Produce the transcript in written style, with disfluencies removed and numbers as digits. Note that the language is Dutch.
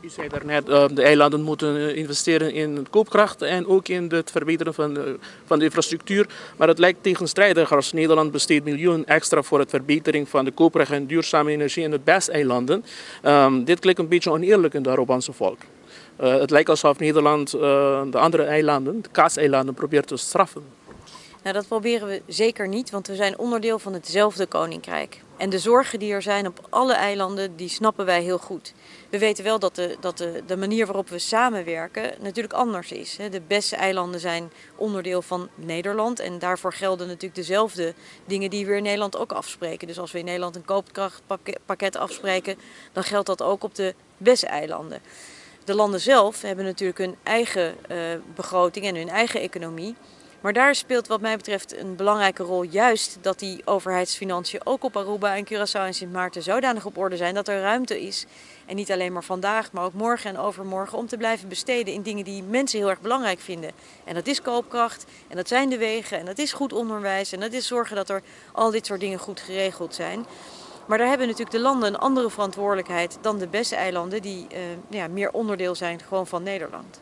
U zei daarnet, de eilanden moeten investeren in koopkracht en ook in het verbeteren van de infrastructuur. Maar het lijkt tegenstrijdig als Nederland besteedt miljoenen extra voor het verbetering van de koopkracht en duurzame energie in de BES-eilanden. Dit klinkt een beetje oneerlijk in het Arubaanse volk. Het lijkt alsof Nederland de andere eilanden, de Kaaseilanden, probeert te straffen. Nou, dat proberen we zeker niet, want we zijn onderdeel van hetzelfde koninkrijk. En de zorgen die er zijn op alle eilanden, die snappen wij heel goed. We weten wel dat de manier waarop we samenwerken natuurlijk anders is. De BES-eilanden zijn onderdeel van Nederland en daarvoor gelden natuurlijk dezelfde dingen die we in Nederland ook afspreken. Dus als we in Nederland een koopkrachtpakket afspreken, dan geldt dat ook op de BES-eilanden. De landen zelf hebben natuurlijk hun eigen begroting en hun eigen economie. Maar daar speelt wat mij betreft een belangrijke rol juist dat die overheidsfinanciën ook op Aruba en Curaçao en Sint Maarten zodanig op orde zijn dat er ruimte is. En niet alleen maar vandaag, maar ook morgen en overmorgen om te blijven besteden in dingen die mensen heel erg belangrijk vinden. En dat is koopkracht, en dat zijn de wegen, en dat is goed onderwijs, en dat is zorgen dat er al dit soort dingen goed geregeld zijn. Maar daar hebben natuurlijk de landen een andere verantwoordelijkheid dan de BES-eilanden die meer onderdeel zijn gewoon van Nederland.